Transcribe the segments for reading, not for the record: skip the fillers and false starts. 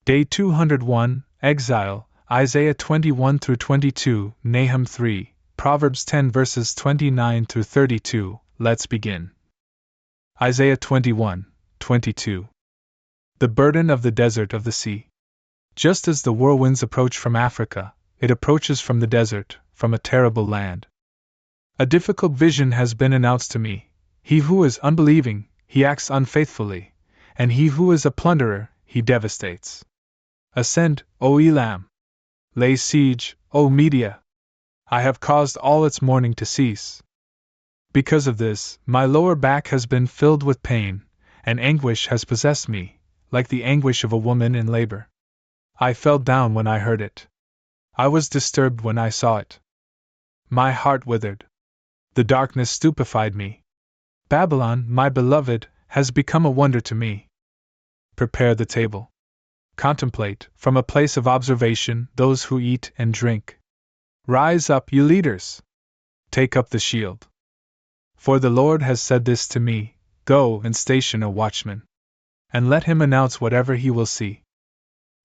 Day 201, Exile, Isaiah 21 through 22, Nahum 3, Proverbs 10 verses 29 through 32. Let's begin. Isaiah 21:22. The burden of the desert of the sea. Just as the whirlwinds approach from Africa, it approaches from the desert, from a terrible land. A difficult vision has been announced to me. He who is unbelieving, he acts unfaithfully, and he who is a plunderer, he devastates. Ascend, O Elam! Lay siege, O Media! I have caused all its mourning to cease. Because of this, my lower back has been filled with pain, and anguish has possessed me, like the anguish of a woman in labor. I fell down when I heard it. I was disturbed when I saw it. My heart withered. The darkness stupefied me. Babylon, my beloved, has become a wonder to me. Prepare the table. Contemplate, from a place of observation, those who eat and drink. Rise up, you leaders! Take up the shield. For the Lord has said this to me, go and station a watchman. And let him announce whatever he will see.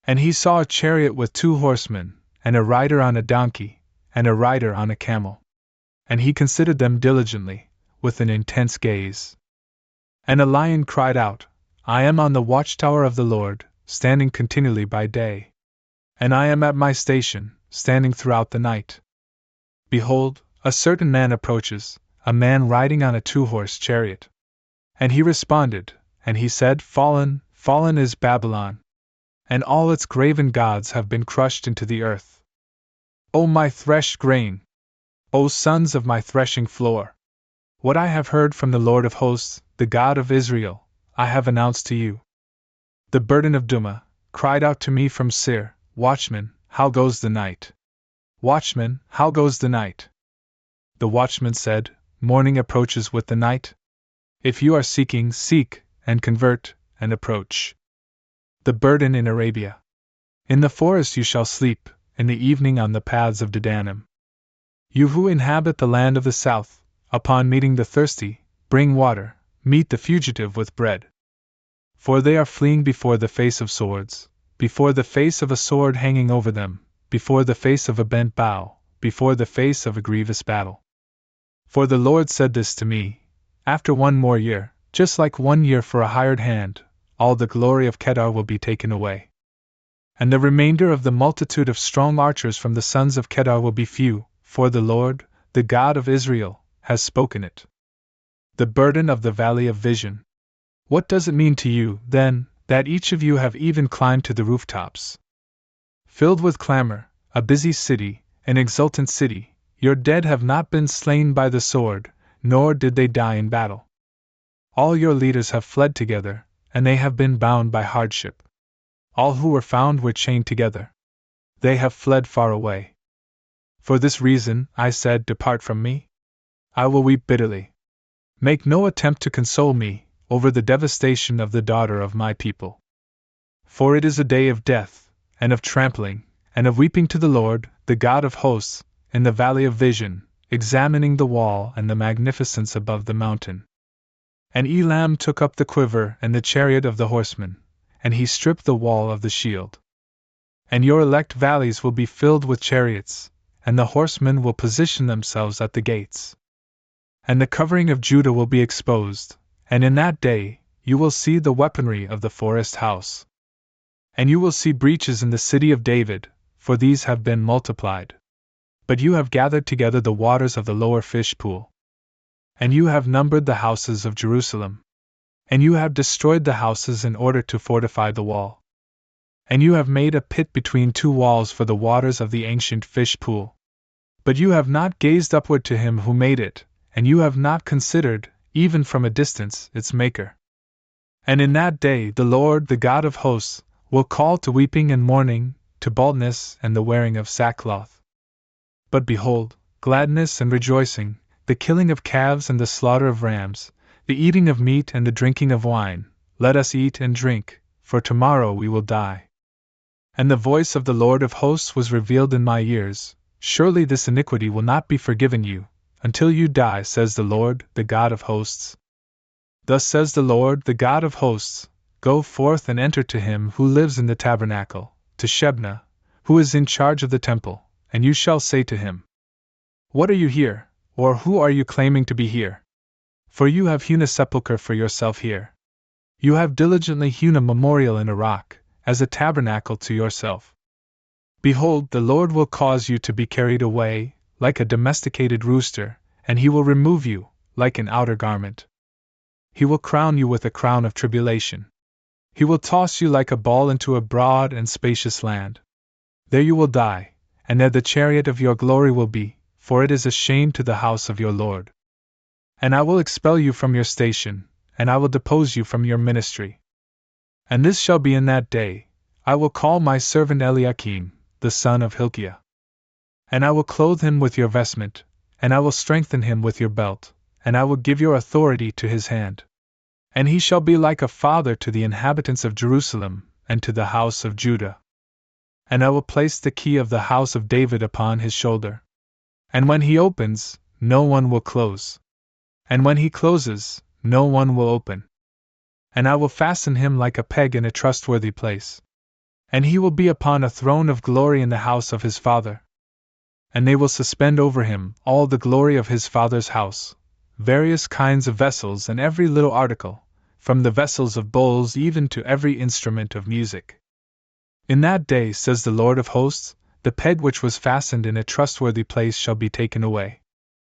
And he saw a chariot with 2 horsemen, and a rider on a donkey, and a rider on a camel. And he considered them diligently, with an intense gaze. And a lion cried out, I am on the watchtower of the Lord, standing continually by day. And I am at my station, standing throughout the night. Behold, a certain man approaches, a man riding on a 2-horse chariot. And he responded, and he said, Fallen, fallen is Babylon, and all its graven gods have been crushed into the earth. O my threshed grain! O sons of my threshing floor! What I have heard from the Lord of hosts, the God of Israel, I have announced to you. The burden of Duma cried out to me from Seir, Watchman, how goes the night? Watchman, how goes the night? The watchman said, Morning approaches with the night. If you are seeking, seek, and convert, and approach. The burden in Arabia. In the forest you shall sleep, in the evening on the paths of Dedanim. You who inhabit the land of the south, upon meeting the thirsty, bring water, meet the fugitive with bread. For they are fleeing before the face of swords, before the face of a sword hanging over them, before the face of a bent bow, before the face of a grievous battle. For the Lord said this to me, after 1 more year, just like 1 year for a hired hand, all the glory of Kedar will be taken away. And the remainder of the multitude of strong archers from the sons of Kedar will be few, for the Lord, the God of Israel, has spoken it. The burden of the valley of vision. What does it mean to you, then, that each of you have even climbed to the rooftops? Filled with clamor, a busy city, an exultant city, your dead have not been slain by the sword, nor did they die in battle. All your leaders have fled together, and they have been bound by hardship. All who were found were chained together. They have fled far away. For this reason, I said, Depart from me. I will weep bitterly. Make no attempt to console me over the devastation of the daughter of my people. For it is a day of death, and of trampling, and of weeping to the Lord, the God of hosts, in the valley of vision, examining the wall and the magnificence above the mountain. And Elam took up the quiver and the chariot of the horsemen, and he stripped the wall of the shield. And your elect valleys will be filled with chariots, and the horsemen will position themselves at the gates. And the covering of Judah will be exposed, and in that day you will see the weaponry of the forest house. And you will see breaches in the city of David, for these have been multiplied. But you have gathered together the waters of the lower fish pool. And you have numbered the houses of Jerusalem. And you have destroyed the houses in order to fortify the wall. And you have made a pit between 2 walls for the waters of the ancient fish pool. But you have not gazed upward to him who made it, and you have not considered, even from a distance, its maker. And in that day the Lord, the God of hosts, will call to weeping and mourning, to baldness and the wearing of sackcloth. But behold, gladness and rejoicing, the killing of calves and the slaughter of rams, the eating of meat and the drinking of wine, let us eat and drink, for tomorrow we will die. And the voice of the Lord of hosts was revealed in my ears, surely this iniquity will not be forgiven you, until you die, says the Lord, the God of hosts. Thus says the Lord, the God of hosts, Go forth and enter to him who lives in the tabernacle, to Shebna, who is in charge of the temple, and you shall say to him, What are you here, or who are you claiming to be here? For you have hewn a sepulchre for yourself here. You have diligently hewn a memorial in a rock, as a tabernacle to yourself. Behold, the Lord will cause you to be carried away, like a domesticated rooster, and he will remove you, like an outer garment. He will crown you with a crown of tribulation. He will toss you like a ball into a broad and spacious land. There you will die, and there the chariot of your glory will be, for it is a shame to the house of your Lord. And I will expel you from your station, and I will depose you from your ministry. And this shall be in that day, I will call my servant Eliakim, the son of Hilkiah. And I will clothe him with your vestment, and I will strengthen him with your belt, and I will give your authority to his hand. And he shall be like a father to the inhabitants of Jerusalem, and to the house of Judah. And I will place the key of the house of David upon his shoulder. And when he opens, no one will close. And when he closes, no one will open. And I will fasten him like a peg in a trustworthy place. And he will be upon a throne of glory in the house of his father. And they will suspend over him all the glory of his father's house, various kinds of vessels and every little article, from the vessels of bowls even to every instrument of music. In that day, says the Lord of hosts, the peg which was fastened in a trustworthy place shall be taken away.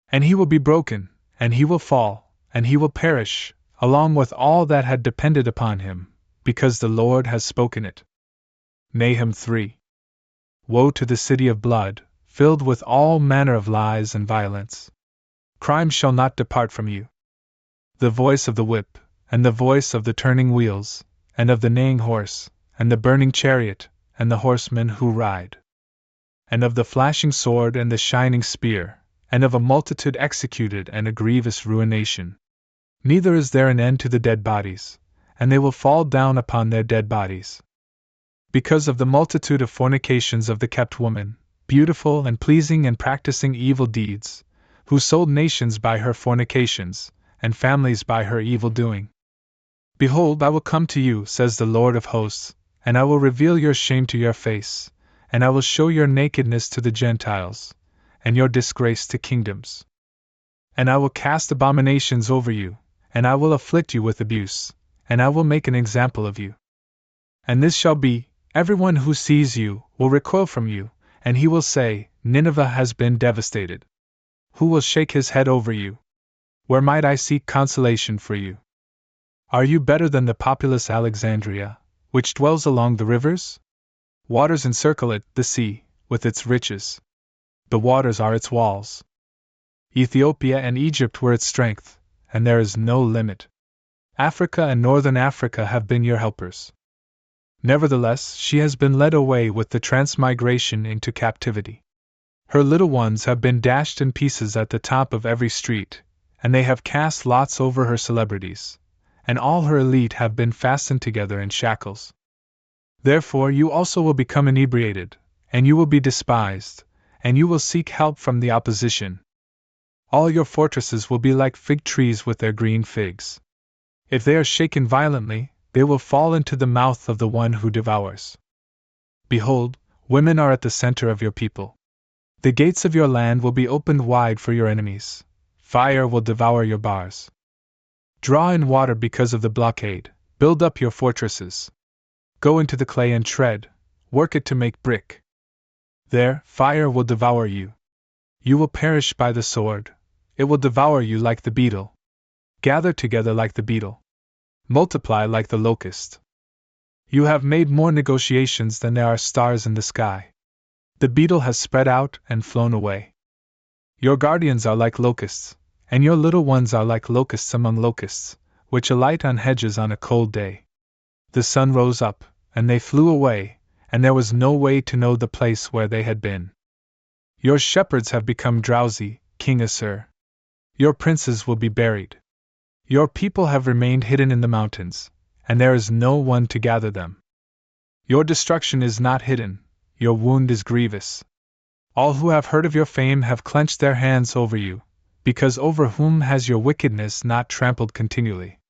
And he will be broken, and he will fall, and he will perish, along with all that had depended upon him, because the Lord has spoken it. Nahum 3. Woe to the city of blood, filled with all manner of lies and violence. Crime shall not depart from you. The voice of the whip, and the voice of the turning wheels, and of the neighing horse, and the burning chariot, and the horsemen who ride. And of the flashing sword and the shining spear, and of a multitude executed and a grievous ruination. Neither is there an end to the dead bodies, and they will fall down upon their dead bodies. Because of the multitude of fornications of the kept woman, beautiful and pleasing and practicing evil deeds, who sold nations by her fornications, and families by her evil doing. Behold, I will come to you, says the Lord of hosts, and I will reveal your shame to your face, and I will show your nakedness to the Gentiles, and your disgrace to kingdoms. And I will cast abominations over you, and I will afflict you with abuse, and I will make an example of you. And this shall be, everyone who sees you will recoil from you, and he will say, Nineveh has been devastated. Who will shake his head over you? Where might I seek consolation for you? Are you better than the populous Alexandria, which dwells along the rivers? Waters encircle it, the sea, with its riches. The waters are its walls. Ethiopia and Egypt were its strength, and there is no limit. Africa and northern Africa have been your helpers. Nevertheless, she has been led away with the transmigration into captivity. Her little ones have been dashed in pieces at the top of every street, and they have cast lots over her celebrities, and all her elite have been fastened together in shackles. Therefore you also will become inebriated, and you will be despised, and you will seek help from the opposition. All your fortresses will be like fig trees with their green figs. If they are shaken violently, they will fall into the mouth of the one who devours. Behold, women are at the center of your people. The gates of your land will be opened wide for your enemies. Fire will devour your bars. Draw in water because of the blockade, build up your fortresses. Go into the clay and tread, work it to make brick. There, fire will devour you. You will perish by the sword, it will devour you like the beetle. Gather together like the beetle. Multiply like the locust. You have made more negotiations than there are stars in the sky. The beetle has spread out and flown away. Your guardians are like locusts, and your little ones are like locusts among locusts, which alight on hedges on a cold day. The sun rose up, and they flew away, and there was no way to know the place where they had been. Your shepherds have become drowsy, King Assur. Your princes will be buried. Your people have remained hidden in the mountains, and there is no one to gather them. Your destruction is not hidden, your wound is grievous. All who have heard of your fame have clenched their hands over you, because over whom has your wickedness not trampled continually?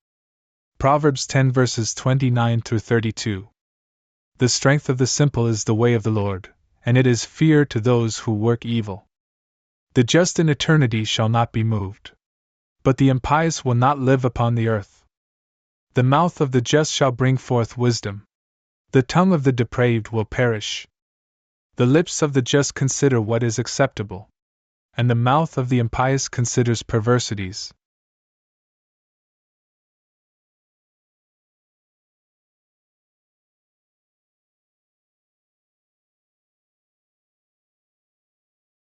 Proverbs 10 verses 29 through 32. The strength of the simple is the way of the Lord, and it is fear to those who work evil. The just in eternity shall not be moved. But the impious will not live upon the earth. The mouth of the just shall bring forth wisdom. The tongue of the depraved will perish. The lips of the just consider what is acceptable, and the mouth of the impious considers perversities.